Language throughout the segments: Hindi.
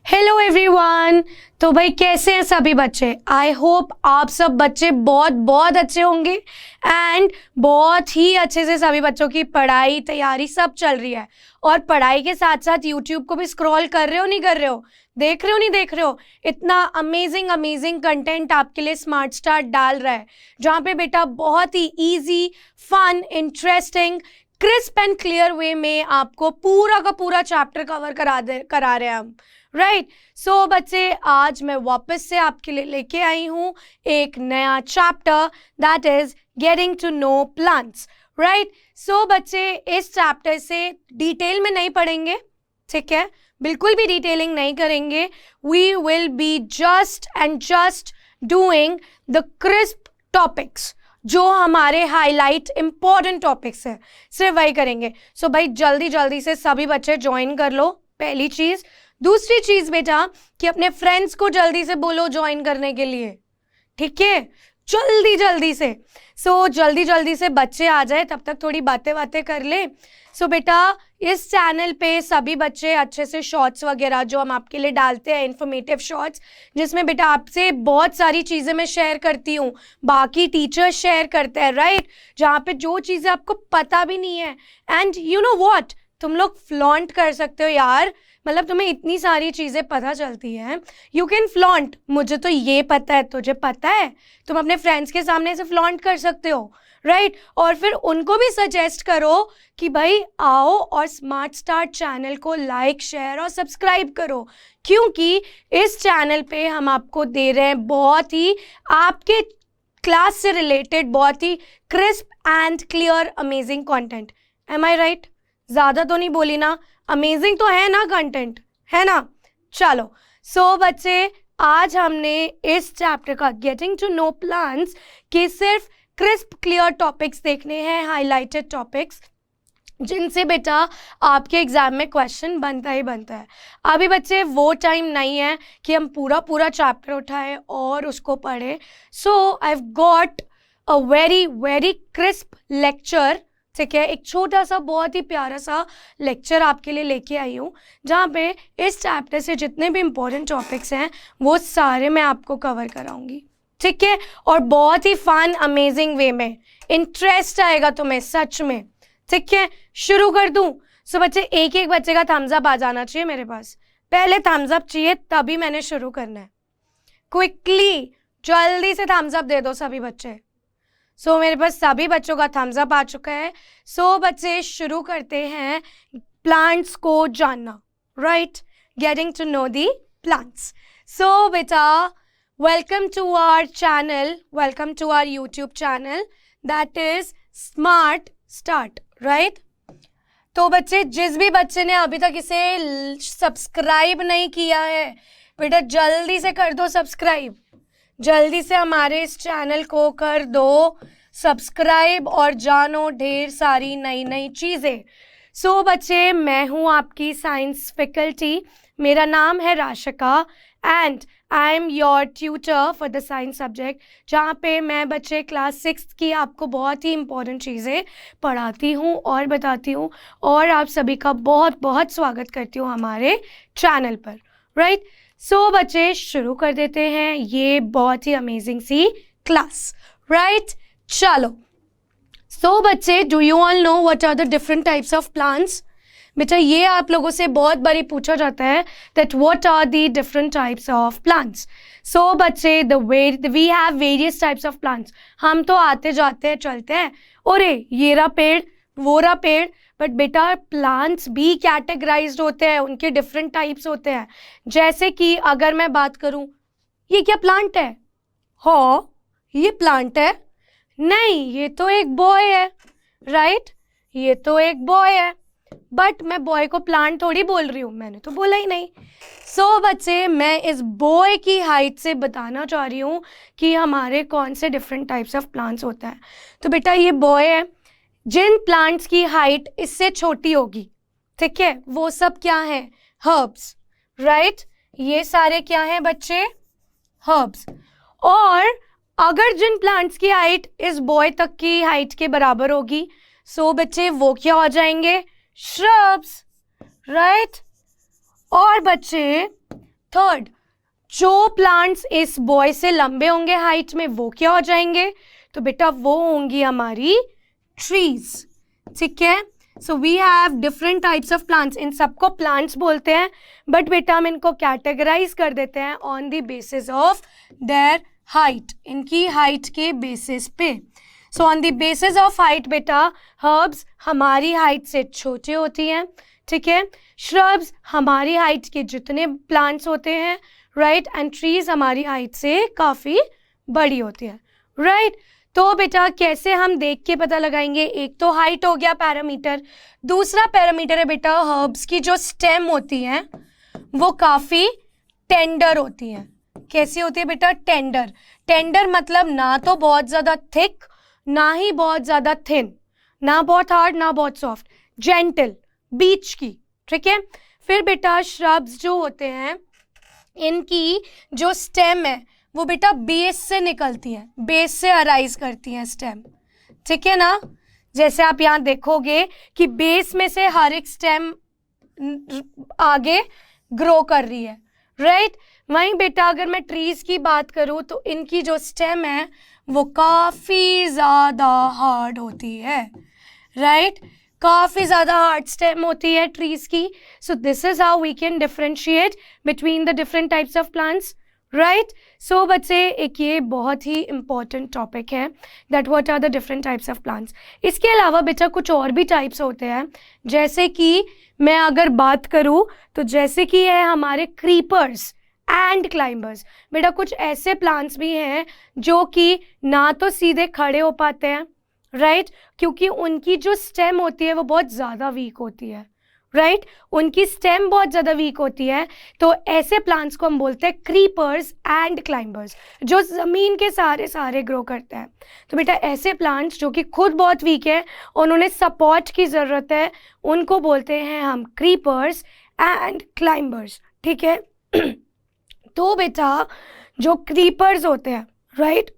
Hello everyone. तो भाई कैसे हैं सभी बच्चे? आई होप आप सब बच्चे बहुत बहुत अच्छे होंगे एंड बहुत ही अच्छे से सभी बच्चों की पढ़ाई तैयारी सब चल रही है। और पढ़ाई के साथ साथ यूट्यूब को भी स्क्रॉल कर रहे हो नहीं कर रहे हो, देख रहे हो नहीं देख रहे हो? इतना अमेजिंग अमेजिंग कंटेंट आपके लिए स्मार्ट स्टार्ट डाल रहा है, जहाँ पे बेटा बहुत ही easy, fun, interesting, crisp and clear way में आपको पूरा का पूरा चैप्टर कवर करा रहे हैं हम। राइट सो बच्चे, आज मैं वापस से आपके लिए लेके आई हूँ एक नया chapter, that is getting to know plants. Right so बच्चे, इस चैप्टर से डिटेल में नहीं पढ़ेंगे, ठीक है? बिल्कुल भी डिटेलिंग नहीं करेंगे। We will be just and just doing the crisp topics, जो हमारे हाईलाइट इंपॉर्टेंट टॉपिक्स है, सिर्फ वही करेंगे। सो भाई जल्दी जल्दी से सभी बच्चे ज्वाइन कर लो, पहली चीज। दूसरी चीज बेटा कि अपने फ्रेंड्स को जल्दी से बोलो ज्वाइन करने के लिए, ठीक है? जल्दी जल्दी से। सो जल्दी जल्दी से बच्चे आ जाए, तब तक थोड़ी बातें कर ले। सो बेटा इस चैनल पे सभी बच्चे अच्छे से शॉर्ट्स वगैरह जो हम आपके लिए डालते हैं, इन्फॉर्मेटिव शॉर्ट्स, जिसमें बेटा आपसे बहुत सारी चीज़ें मैं शेयर करती हूँ, बाकी टीचर्स शेयर करते हैं, राइट? जहाँ पे जो चीज़ें आपको पता भी नहीं है, एंड यू नो व्हाट, तुम लोग फ्लॉन्ट कर सकते हो यार। मतलब तुम्हें इतनी सारी चीज़ें पता चलती हैं, यू कैन फ्लॉन्ट। मुझे तो ये पता है, तुझे पता है, तुम अपने फ्रेंड्स के सामने से फ्लॉन्ट कर सकते हो, राइट? और फिर उनको भी सजेस्ट करो कि भाई आओ और स्मार्ट स्टार्ट चैनल को लाइक, शेयर और सब्सक्राइब करो, क्योंकि इस चैनल पे हम आपको दे रहे हैं बहुत ही आपके क्लास से रिलेटेड, बहुत ही crisp and clear amazing content. Am I right? ज़्यादा तो नहीं बोली ना? अमेजिंग तो है ना कंटेंट, है ना? चलो सो बच्चे, आज हमने इस चैप्टर का गेटिंग टू नो प्लांट्स के सिर्फ क्रिस्प क्लियर टॉपिक्स देखने हैं, हाईलाइटेड टॉपिक्स, जिनसे बेटा आपके एग्जाम में क्वेश्चन बनता ही बनता है। अभी बच्चे वो टाइम नहीं है कि हम पूरा पूरा चैप्टर उठाएं और उसको पढ़ें। So I have got a very very crisp lecture, ठीक है? एक छोटा सा बहुत ही प्यारा सा लेक्चर आपके लिए लेके आई हूँ, जहाँ पे इस चैप्टर से जितने भी इम्पोर्टेंट टॉपिक्स हैं वो सारे मैं आपको कवर कराऊंगी, ठीक है? और बहुत ही फन अमेजिंग वे में, इंटरेस्ट आएगा तुम्हें सच में, ठीक है? शुरू कर दूं? सो बच्चे एक एक बच्चे का थम्स अप आ जाना चाहिए मेरे पास, पहले थम्स अप चाहिए तभी मैंने शुरू करना है। क्विकली जल्दी से थम्स अप दे दो सभी बच्चे। सो मेरे पास सभी बच्चों का थम्स अप आ चुका है। सो बच्चे शुरू करते हैं प्लांट्स को जानना, right? Getting to know the plants. So बेटा welcome to our channel, welcome to our YouTube channel, that is smart start, right? तो बच्चे जिस भी बच्चे ने अभी तक इसे सब्सक्राइब नहीं किया है, बेटा जल्दी से कर दो सब्सक्राइब, जल्दी से हमारे इस चैनल को कर दो सब्सक्राइब और जानो ढेर सारी नई नई चीज़ें। सो बच्चे, मैं हूँ आपकी साइंस फैकल्टी, मेरा नाम है Rashika and I am your tutor for the science subject, जहाँ पे मैं बच्चे क्लास 6 की आपको बहुत ही इंपॉर्टेंट चीज़ें पढ़ाती हूँ और बताती हूँ, और आप सभी का बहुत बहुत स्वागत करती हूँ हमारे चैनल पर, राइट? सो बच्चे शुरू कर देते हैं ये बहुत ही अमेजिंग सी क्लास, राइट? चलो सो बच्चे, do you all know what are the different types of plants? बेटा ये आप लोगों से बहुत बारी पूछा जाता है that what are the different types of plants. So बच्चे we have various types of plants. हम तो आते जाते हैं चलते हैं, अरे ये रहा पेड़, वो रहा पेड़, बट बेटा प्लांट्स भी कैटेगराइज्ड होते हैं, उनके डिफरेंट टाइप्स होते हैं। जैसे कि अगर मैं बात करूं, ये क्या प्लांट है? हाँ ये प्लांट है। नहीं ये तो एक बॉय है, राइट? ये तो एक बॉय है, बट मैं बॉय को प्लांट थोड़ी बोल रही हूँ, मैंने तो बोला ही नहीं। सो बच्चे, मैं इस बॉय की हाइट से बताना चाह रही हूँ कि हमारे कौन से डिफरेंट टाइप्स ऑफ प्लांट्स होता है। तो बेटा ये बॉय है, जिन प्लांट्स की हाइट इससे छोटी होगी, ठीक है, वो सब क्या है? Herbs, right? ये सारे क्या हैं बच्चे? हर्ब्स। और अगर जिन प्लांट्स की हाइट इस बॉय तक की हाइट के बराबर होगी, सो बच्चे वो क्या हो जाएंगे? Shrubs, right? और बच्चे थर्ड, जो प्लांट्स इस बॉय से लंबे होंगे हाइट में वो क्या हो जाएंगे? तो बेटा वो होंगी हमारी ट्रीज, ठीक है। So we have different types of plants, इन सबको प्लांट्स बोलते हैं, बट बेटा हम इनको कैटेगराइज कर देते हैं on the basis of their height, इनकी हाइट के बेसिस पे। So on the basis of height बेटा हर्ब्स हमारी हाइट से छोटी होती हैं, ठीक है। श्रब्स हमारी हाइट के जितने प्लांट्स होते हैं, राइट, एंड ट्रीज हमारी हाइट से काफ़ी बड़ी होती है, राइट। तो बेटा कैसे हम देख के पता लगाएंगे? एक तो हाइट हो गया पैरामीटर, दूसरा पैरामीटर है बेटा हर्ब्स की जो स्टेम होती हैं वो काफ़ी टेंडर होती हैं। कैसी होती है बेटा? टेंडर। टेंडर मतलब ना तो बहुत ज़्यादा थिक, ना ही बहुत ज़्यादा थिन, ना बहुत हार्ड ना बहुत सॉफ्ट, जेंटल, बीच की, ठीक है। फिर बेटा श्रब्स जो होते हैं इनकी जो स्टेम है वो बेटा बेस से निकलती है, बेस से अराइज करती हैं स्टेम, ठीक है ना। जैसे आप यहाँ देखोगे कि बेस में से हर एक स्टेम आगे ग्रो कर रही है, राइट। वहीं बेटा अगर मैं ट्रीज की बात करूँ तो इनकी जो स्टेम है वो काफ़ी ज़्यादा हार्ड होती है, राइट, काफ़ी ज़्यादा हार्ड स्टेम होती है ट्रीज की। So this is how we can differentiate between the different types of plants, right. So बच्चे एक ये बहुत ही इंपॉर्टेंट टॉपिक है that what are the different types of plants. इसके अलावा बेटा कुछ और भी टाइप्स होते हैं, जैसे कि मैं अगर बात करूँ तो जैसे कि है हमारे क्रीपर्स एंड क्लाइंबर्स। बेटा कुछ ऐसे प्लांट्स भी हैं जो कि ना तो सीधे खड़े हो पाते हैं, राइट, क्योंकि उनकी जो स्टेम होती है वो बहुत ज़्यादा वीक होती है, राइट, उनकी स्टेम बहुत ज़्यादा वीक होती है। तो ऐसे प्लांट्स को हम बोलते हैं क्रीपर्स एंड क्लाइंबर्स, जो ज़मीन के सहारे ग्रो करते हैं। तो बेटा ऐसे प्लांट्स जो कि खुद बहुत वीक है, उन्होंने सपोर्ट की ज़रूरत है, उनको बोलते हैं हम क्रीपर्स एंड क्लाइंबर्स, ठीक है। तो बेटा जो क्रीपर्स होते हैं, राइट,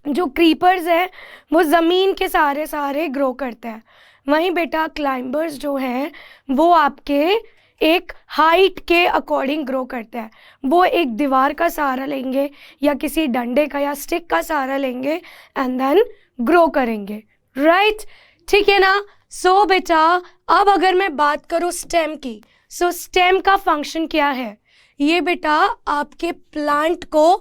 जो क्रीपर्स हैं वो ज़मीन के सहारे ग्रो करते हैं। वहीं बेटा क्लाइंबर्स जो हैं वो आपके एक हाइट के अकॉर्डिंग ग्रो करते हैं। वो एक दीवार का सहारा लेंगे या किसी डंडे का या स्टिक का सहारा लेंगे एंड देन ग्रो करेंगे, राइट, ठीक है ना। सो बेटा अब अगर मैं बात करूँ स्टेम की, सो स्टेम का फंक्शन क्या है? ये बेटा आपके प्लांट को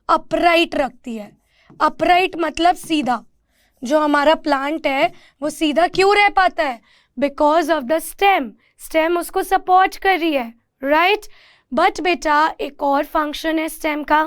अपराइट रखती है। अपराइट मतलब सीधा। जो हमारा प्लांट है वो सीधा क्यों रह पाता है? Because of the stem. Stem उसको सपोर्ट कर रही है, राइट। बट बेटा एक और फंक्शन है स्टेम का,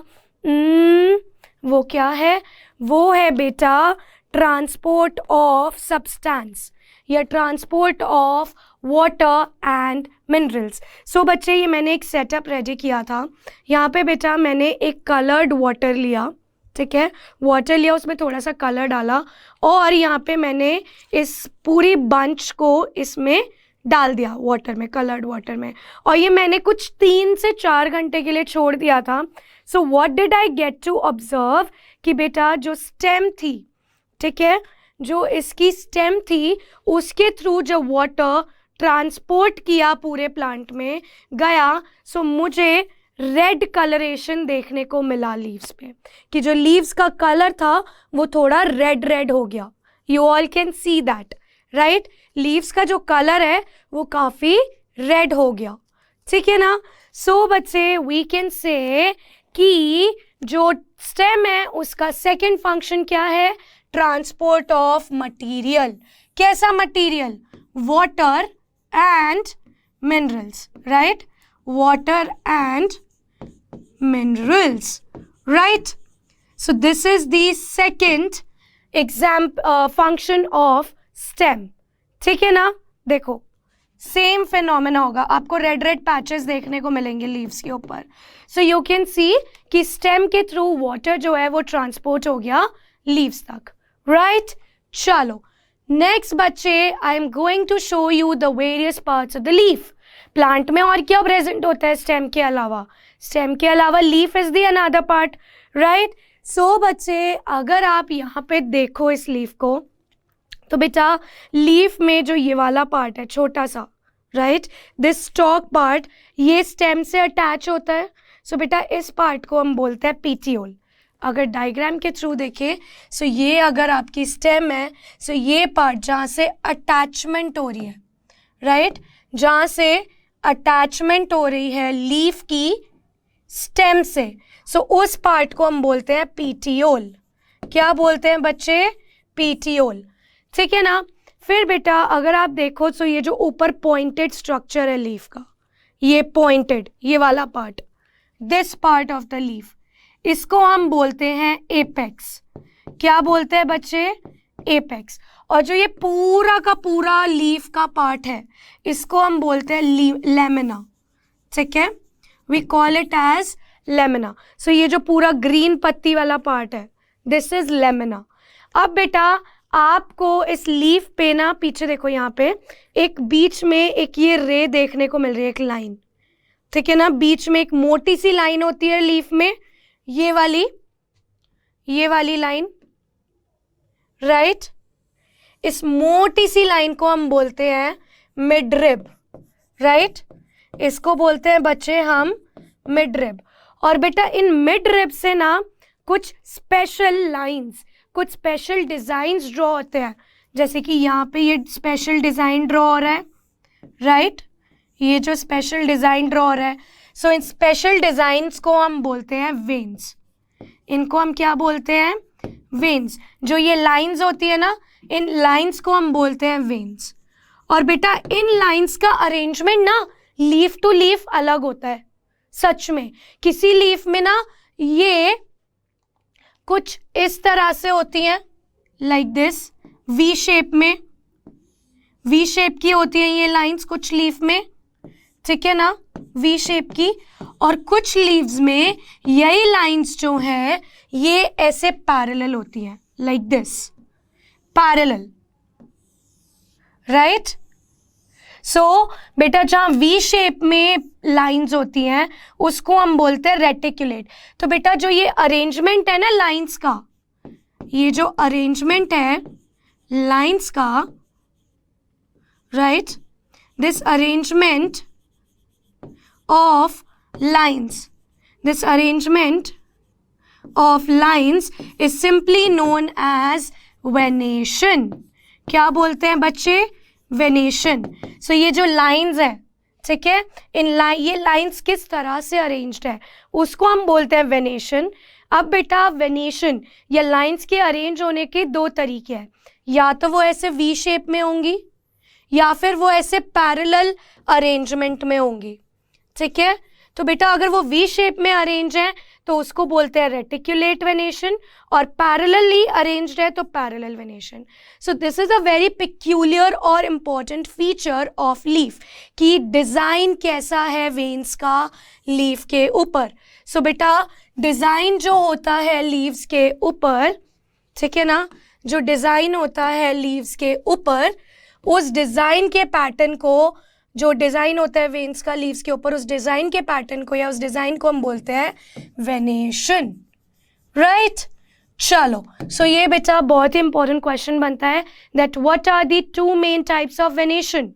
वो क्या है? वो है बेटा ट्रांसपोर्ट ऑफ सब्सटेंस या transport of water and minerals. So बच्चे ये मैंने एक सेटअप रेडी किया था। यहाँ पे बेटा मैंने एक कलर्ड वाटर लिया, ठीक है, वाटर लिया, उसमें थोड़ा सा कलर डाला और यहाँ पे मैंने इस पूरी बंच को इसमें डाल दिया वाटर में, कलर्ड वाटर में, और ये मैंने कुछ 3 से 4 घंटे के लिए छोड़ दिया था। So what did I get to observe कि बेटा जो स्टेम थी, ठीक है, जो इसकी स्टेम थी उसके थ्रू जो वाटर ट्रांसपोर्ट किया पूरे प्लांट में गया, सो मुझे रेड कलरेशन देखने को मिला लीव्स पे, कि जो लीव्स का कलर था वो थोड़ा रेड हो गया। You all can see that, right, leaves का जो कलर है वो काफ़ी रेड हो गया, ठीक है ना। सो बच्चे वी कैन से कि जो स्टेम है उसका सेकेंड फंक्शन क्या है? Transport of material. कैसा material? Water and minerals, right, water and minerals, right? So this is the second function of stem, ठीक है ना। देखो सेम फिनोमेना होगा, आपको रेड पैचेस देखने को मिलेंगे लीव्स के ऊपर। सो यू कैन सी कि स्टेम के थ्रू वाटर जो है वो ट्रांसपोर्ट हो गया लीव्स तक, राइट। चलो नेक्स्ट बच्चे, I am going to show you the various parts of the leaf. Plant में और क्या प्रेजेंट होता है स्टेम के अलावा? स्टेम के अलावा leaf is the another part, right. So बच्चे अगर आप यहाँ पे देखो इस लीफ को, तो बेटा लीफ में जो ये वाला पार्ट है छोटा सा, राइट, दिस स्टॉक पार्ट ये स्टेम से अटैच होता है। सो बेटा इस पार्ट को हम बोलते हैं पीटियोल। अगर डायग्राम के थ्रू देखें, सो ये अगर आपकी स्टेम है, सो ये पार्ट जहाँ से अटैचमेंट हो रही है, राइट, जहाँ से अटैचमेंट हो रही है लीफ की स्टेम से, सो उस पार्ट को हम बोलते हैं पीटियोल। क्या बोलते हैं बच्चे? पीटियोल। ठीक है ना। फिर बेटा अगर आप देखो तो ये जो ऊपर पॉइंटेड स्ट्रक्चर है लीफ का, ये पॉइंटेड, ये वाला part, this part of the leaf, इसको हम बोलते हैं एपेक्स। क्या बोलते हैं बच्चे? एपेक्स। और जो ये पूरा का पूरा लीफ का पार्ट है, इसको हम बोलते हैं लेमिना। ठीक है, we call it as lamina. So ये जो पूरा ग्रीन पत्ती वाला पार्ट है, दिस इज लेमिना। अब बेटा आपको इस लीफ पे ना, पीछे देखो यहाँ पे एक बीच में एक ये रे देखने को मिल रही है, एक लाइन। ठीक है ना, बीच में एक मोटी सी लाइन होती है लीफ में, ये वाली लाइन, राइट। इस मोटी सी लाइन को हम बोलते हैं मिडरिब, राइट। इसको बोलते हैं बच्चे हम मिडरिब। और बेटा इन मिडरिब से ना कुछ स्पेशल लाइंस, कुछ स्पेशल डिजाइन्स ड्रॉ होते हैं। जैसे कि यहाँ पे ये स्पेशल डिजाइन ड्रॉ हो रहा है, राइट, ये जो स्पेशल डिजाइन ड्रॉ हो रहा है। सो इन स्पेशल डिजाइन्स को हम बोलते हैं वेन्स। इनको हम क्या बोलते हैं? वेन्स। जो ये लाइंस होती है ना, इन लाइंस को हम बोलते हैं वेन्स। और बेटा इन लाइंस का अरेंजमेंट ना लीफ टू लीफ अलग होता है। सच में किसी लीफ में ना ये कुछ इस तरह से होती हैं, लाइक दिस, वी शेप में, वी शेप की होती हैं ये लाइंस कुछ लीफ में, ठीक है ना, वी शेप की। और कुछ लीव्स में यही लाइंस जो है ये ऐसे पैरेलल होती हैं, लाइक दिस, पैरेलल, राइट। सो बेटा जहाँ वी शेप में लाइंस होती हैं उसको हम बोलते हैं रेटिकुलेट। तो बेटा जो ये अरेंजमेंट है ना लाइंस का, ये जो अरेंजमेंट है लाइंस का, right, this arrangement of lines, this arrangement of lines is simply known as venation। क्या बोलते हैं बच्चे? वेनेशन। सो ये जो लाइंस है, ठीक है, ये लाइंस किस तरह से अरेंज्ड है उसको हम बोलते हैं वेनेशन। अब बेटा वेनेशन या लाइंस के अरेंज होने के दो तरीके हैं, या तो वो ऐसे वी शेप में होंगी या फिर वो ऐसे पैरेलल अरेंजमेंट में होंगी। ठीक है, तो बेटा अगर वो वी शेप में अरेंज है तो उसको बोलते हैं रेटिकुलेट वेनेशन, और पैरेलली अरेंज्ड है तो parallel venation. So this is a very peculiar और इम्पॉर्टेंट फीचर ऑफ लीफ कि डिज़ाइन कैसा है वेन्स का लीफ के ऊपर। सो बेटा डिज़ाइन जो होता है लीव्स के ऊपर, ठीक है ना, जो डिज़ाइन होता है लीव्स के ऊपर, उस डिज़ाइन के पैटर्न को, जो डिज़ाइन होता है वेन्स का लीव्स के ऊपर, उस डिज़ाइन के पैटर्न को या उस डिज़ाइन को हम बोलते हैं वेनेशन, राइट। चलो, सो ये बेटा बहुत ही इंपॉर्टेंट क्वेश्चन बनता है that what are the two main types of venation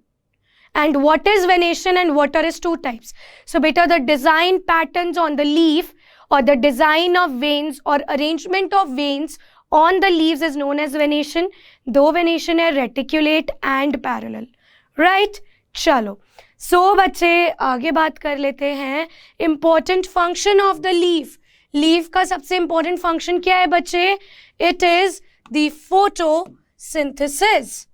and what is venation and what are its two types. So beta the design patterns on the leaf or the design of veins or arrangement of veins on the leaves is known as venation. दो venation है, reticulate and parallel, right? चलो, so बच्चे आगे बात कर लेते हैं important function of the leaf. leaf का सबसे important function क्या है बच्चे? It is the photosynthesis.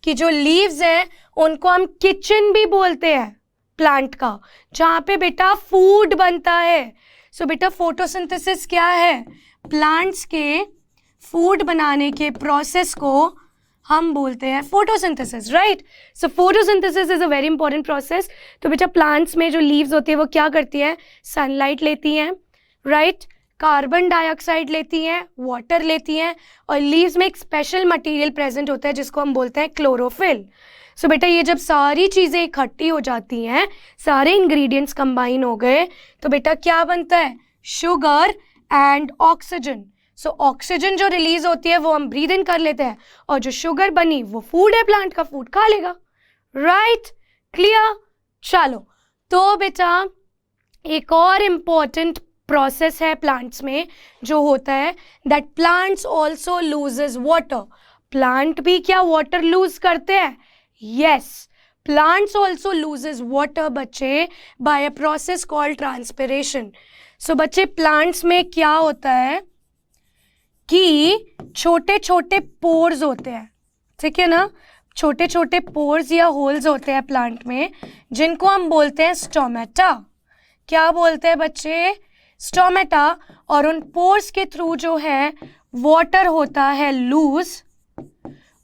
कि जो लीव्स हैं उनको हम किचन भी बोलते हैं प्लांट का, जहाँ पे बेटा फूड बनता है। सो बेटा फोटोसिंथेसिस क्या है? प्लांट्स के फूड बनाने के प्रोसेस को हम बोलते हैं photosynthesis, right. So photosynthesis is a very important process. तो बेटा प्लांट्स में जो लीव्स होती है वो क्या करती है? सनलाइट लेती हैं, राइट, कार्बन डाइऑक्साइड लेती हैं, वाटर लेती हैं, और लीव्स में एक स्पेशल मटेरियल प्रेजेंट होता है जिसको हम बोलते हैं क्लोरोफिल। सो बेटा ये जब सारी चीज़ें इकट्ठी हो जाती हैं, सारे इंग्रेडिएंट्स कंबाइन हो गए, तो बेटा क्या बनता है? Sugar and oxygen. So oxygen जो रिलीज होती है वो हम ब्रीद इन कर लेते हैं, और जो शुगर बनी वो फूड है, प्लांट का फूड खा लेगा, राइट। क्लियर? चलो, तो बेटा एक और इम्पॉर्टेंट प्रोसेस है प्लांट्स में जो होता है, that plants also loses water. Plant भी क्या वाटर लूज करते हैं? Yes, plants also loses water बच्चे by a process called transpiration. So बच्चे प्लांट्स में क्या होता है कि छोटे छोटे पोर्स होते हैं, ठीक है ना, छोटे छोटे पोर्स या होल्स होते हैं प्लांट में, जिनको हम बोलते हैं स्टोमेटा. क्या बोलते हैं बच्चे? स्टोमेटा. और उन पोर्स के थ्रू जो है वाटर होता है लूज,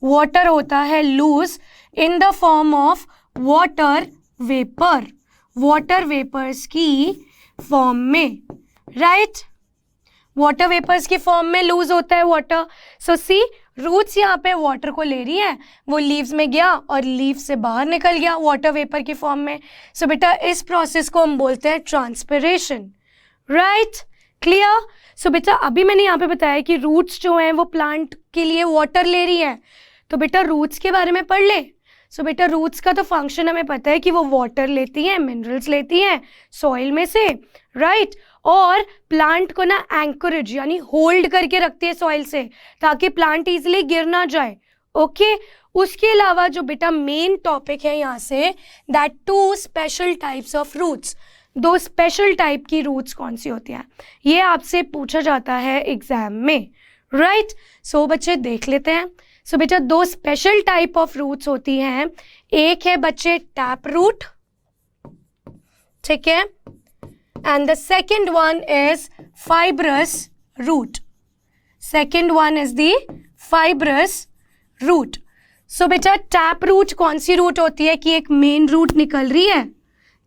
वाटर होता है lose in the form of water vapour, water vapours की फॉर्म में, राइट? वाटर वेपर्स की फॉर्म में लूज होता है वाटर. सो सी, रूट्स यहाँ पे वाटर को ले रही हैं, वो लीव्स में गया और लीव से बाहर निकल गया वाटर वेपर की फॉर्म में. सो बेटा इस प्रोसेस को हम बोलते हैं ट्रांसपिरेशन, राइट? क्लियर? सो बेटा अभी मैंने यहाँ पे बताया कि रूट्स जो हैं वो प्लांट के लिए वाटर ले रही हैं, तो बेटा रूट्स के बारे में पढ़ ले. सो बेटा रूट्स का तो फंक्शन हमें पता है कि वो वाटर लेती हैं, मिनरल्स लेती हैं सॉइल में से, राइट? और प्लांट को ना एंकरेज यानी होल्ड करके रखती है सॉइल से, ताकि प्लांट इजीली गिर ना जाए. ओके, उसके अलावा जो बेटा मेन टॉपिक है यहाँ से, that 2 special types of roots. 2 special type की रूट्स कौन सी होती हैं, ये आपसे पूछा जाता है एग्जाम में, राइट? सो बच्चे देख लेते हैं. सो बेटा 2 स्पेशल टाइप ऑफ रूट्स होती हैं. एक है बच्चे टैप रूट, ठीक है, and the second one is fibrous root. Second one is the fibrous root. So बेटा टैप रूट कौन सी रूट होती है कि एक मेन रूट निकल रही है,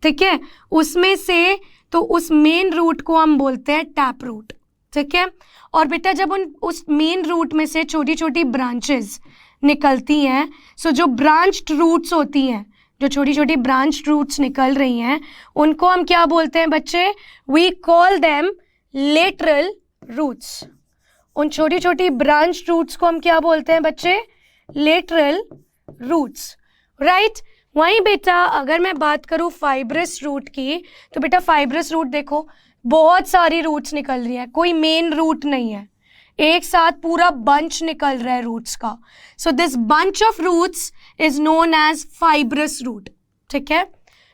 ठीक है, उसमें से, तो उस मेन रूट को हम बोलते हैं टैप रूट, ठीक है. और बेटा जब उस मेन रूट में से छोटी छोटी ब्रांचेस निकलती हैं, सो जो ब्रांच्ड रूट्स होती हैं, जो छोटी छोटी ब्रांच रूट्स निकल रही हैं, उनको हम क्या बोलते हैं बच्चे? We call them lateral roots. उन छोटी छोटी ब्रांच रूट्स को हम क्या बोलते हैं बच्चे? Lateral roots, right? वहीं बेटा अगर मैं बात करूँ फाइब्रस रूट की, तो बेटा फाइब्रस रूट देखो बहुत सारी रूट्स निकल रही हैं, कोई मेन रूट नहीं है, एक साथ पूरा बंच निकल रहा है रूट्स का. So this bunch of roots is known as fibrous root, ठीक है,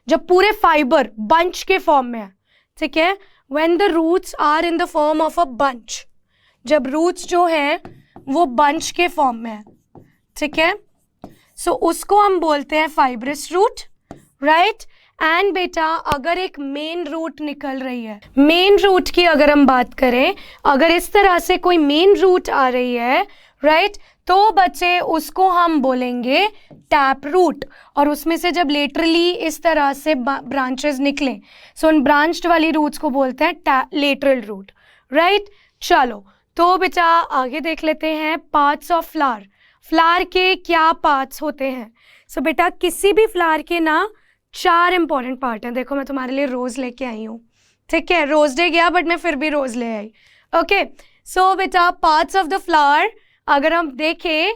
जब पूरे फाइबर बंच के फॉर्म में है, ठीक है, when the roots are in the form of a bunch, जब रूट्स जो है वो बंच के फॉर्म में है, ठीक है, सो उसको हम बोलते हैं फाइब्रस रूट, राइट? एंड बेटा अगर एक मेन रूट निकल रही है, मेन रूट की अगर हम बात करें, अगर इस तरह से कोई मेन रूट आ रही है, राइट, तो बच्चे उसको हम बोलेंगे टैप रूट. और उसमें से जब लेटरली इस तरह से ब्रांचेस निकलें, सो उन ब्रांच्ड वाली रूट्स को बोलते हैं लेटरल रूट, राइट? चलो तो बेटा आगे देख लेते हैं पार्ट्स ऑफ फ्लावर. फ्लावर के क्या पार्ट्स होते हैं? सो बेटा किसी भी फ्लावर के ना 4 इंपॉर्टेंट पार्ट हैं. देखो मैं तुम्हारे लिए रोज लेके आई हूँ, ठीक है, रोज डे गया बट मैं फिर भी रोज ले आई. ओके, सो बेटा पार्ट्स ऑफ द फ्लावर अगर हम देखें,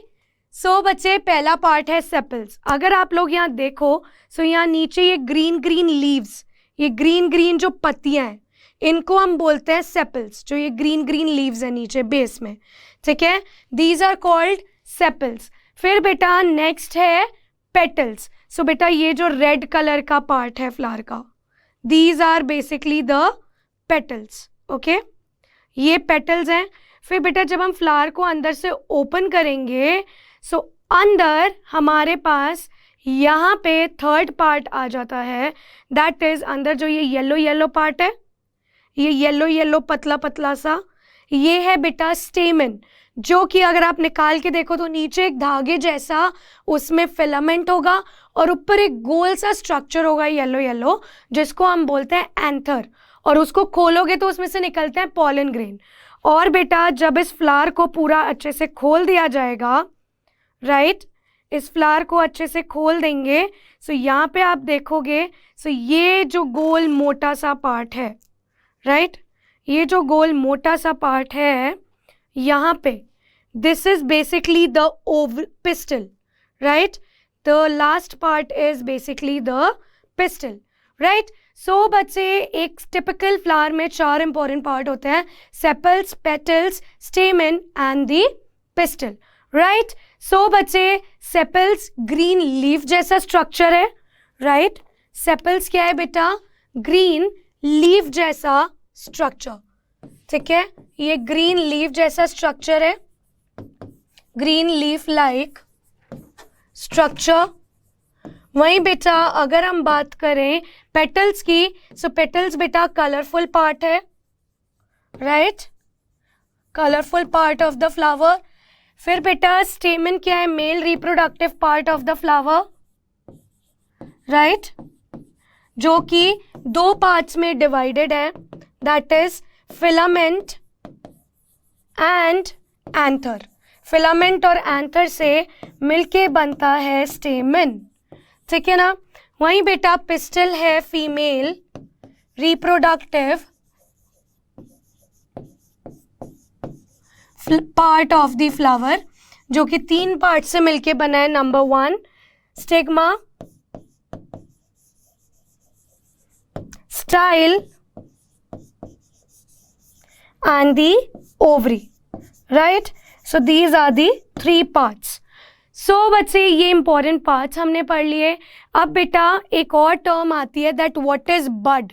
सो बच्चे पहला पार्ट है सेपल्स. अगर आप लोग यहाँ देखो, सो यहाँ नीचे ये ग्रीन ग्रीन लीव्स, ये ग्रीन ग्रीन जो पत्तियाँ हैं, इनको हम बोलते हैं सेपल्स. जो ये ग्रीन ग्रीन लीव्स है नीचे बेस में, ठीक है, दीज आर कॉल्ड सेपल्स. फिर बेटा नेक्स्ट है पेटल्स. सो बेटा ये जो रेड कलर का पार्ट है फ्लावर का, these are basically the petals, okay, ये पेटल्स हैं. फिर बेटा जब हम फ्लावर को अंदर से ओपन करेंगे, सो अंदर हमारे पास यहाँ पे थर्ड पार्ट आ जाता है, दैट इज अंदर जो ये येलो येलो पार्ट है, ये येलो येलो पतला पतला सा, ये है बेटा स्टेमन, जो कि अगर आप निकाल के देखो तो नीचे एक धागे जैसा उसमें फिलामेंट होगा और ऊपर एक गोल सा स्ट्रक्चर होगा येलो येलो, जिसको हम बोलते हैं एंथर. और उसको खोलोगे तो उसमें से निकलते हैं पॉलन ग्रेन. और बेटा जब इस फ्लावर को पूरा अच्छे से खोल दिया जाएगा, राइट, इस फ्लावर को अच्छे से खोल देंगे, सो यहाँ पे आप देखोगे, सो ये जो गोल मोटा सा पार्ट है, राइट, ये जो गोल मोटा सा पार्ट है यहाँ पे, this is basically the pistol, right, the last part is basically the pistil, right? So बच्चे एक typical flower में 4 important part होते हैं, sepals, petals, stamen and the pistil, right? So बच्चे sepals green leaf जैसा structure है, right? sepals क्या है बेटा? green leaf जैसा structure, ठीक है? ये green leaf जैसा structure है, green leaf like structure. वहीं बेटा अगर हम बात करें पेटल्स की, सो पेटल्स बेटा कलरफुल पार्ट है, right? Colourful part of the flower. फिर बेटा स्टेमन क्या है? Male reproductive part of the flower, right? जो कि 2 पार्ट्स में डिवाइडेड है, that is filament and anther. Filament और एंथर से मिलके बनता है स्टेमन, ठीक है ना? वहीं बेटा पिस्टल है female reproductive part of the flower, जो कि 3 पार्ट से मिलके बना है. Number 1 stigma, style and the ovary, right? So these are the 3 parts. So बच्चे ये important parts हमने पढ़ लिए. अब बेटा एक और टर्म आती है that what is bud.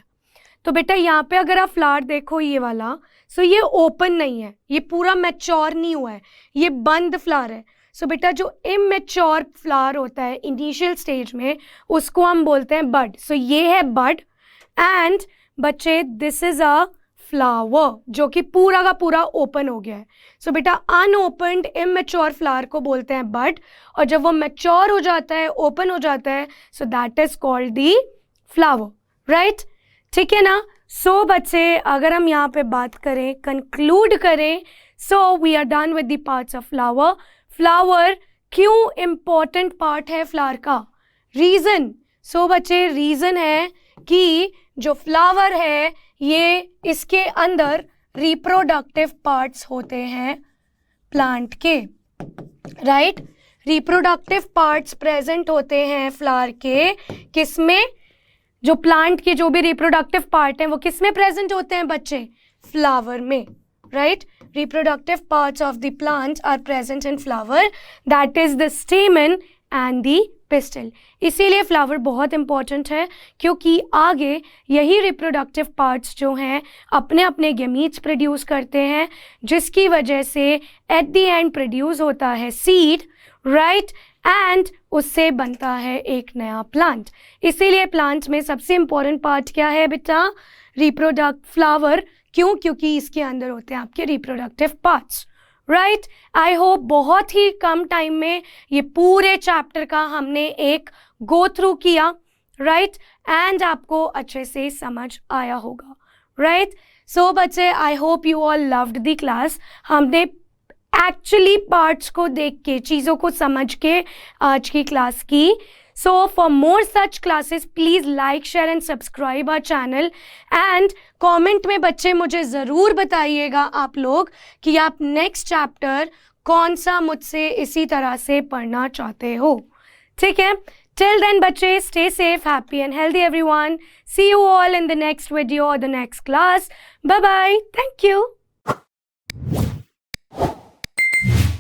तो बेटा यहाँ पे अगर आप फ्लावर देखो ये वाला, सो ये ओपन नहीं है, ये पूरा मैच्योर नहीं हुआ है, ये बंद फ्लावर है. सो बेटा जो इमेच्योर फ्लावर होता है इनिशियल स्टेज में, उसको हम बोलते हैं बड. सो ये है बड एंड बच्चे दिस इज अ फ्लावर जो कि पूरा का पूरा ओपन हो गया है. सो बेटा अनओपन्ड इमेच्योर फ्लावर को बोलते हैं बड, और जब वो मैच्योर हो जाता है, ओपन हो जाता है, so that is called the flower, right? ठीक है ना? सो बच्चे अगर हम यहाँ पे बात करें, कंक्लूड करें, so we are done with the parts of flower. Flower क्यों इम्पोर्टेंट पार्ट है फ्लावर का? रीज़न. सो बच्चे रीज़न है कि जो फ्लावर है ये इसके अंदर रिप्रोडक्टिव पार्ट्स होते हैं प्लांट के, राइट? रिप्रोडक्टिव पार्ट्स प्रेजेंट होते हैं फ्लावर के. किसमें? जो प्लांट के जो भी रिप्रोडक्टिव पार्ट हैं वो किसमें प्रेजेंट होते हैं बच्चे? फ्लावर में, right? Reproductive parts of the plant are present in flower, that is the stamen and the pistil. इसीलिए फ्लावर बहुत इंपॉर्टेंट है, क्योंकि आगे यही रिप्रोडक्टिव पार्ट्स जो हैं अपने अपने गैमीट्स प्रोड्यूस करते हैं, जिसकी वजह से एट द एंड प्रोड्यूस होता है सीड, राइट? एंड उससे बनता है एक नया प्लांट. इसीलिए प्लांट में सबसे इंपॉर्टेंट पार्ट क्या है बेटा? रिप्रोडक्ट फ्लावर. क्यों? क्योंकि इसके अंदर होते हैं आपके reproductive parts, right? I hope बहुत ही कम टाइम में ये पूरे चैप्टर का हमने एक गो थ्रू किया, राइट? एंड आपको अच्छे से समझ आया होगा, राइट? सो बच्चे I hope you all loved the class. हमने एक्चुअली पार्ट्स को देख के, चीज़ों को समझ के आज की क्लास की. So for more such classes, please like, share and subscribe our channel. And comment में बच्चे मुझे ज़रूर बताइएगा आप लोग कि आप नेक्स्ट चैप्टर कौन सा मुझसे इसी तरह से पढ़ना चाहते हो, ठीक है? Till then बच्चे, stay safe, happy and healthy everyone. See you all in the next video or the next class. Bye bye. Thank you.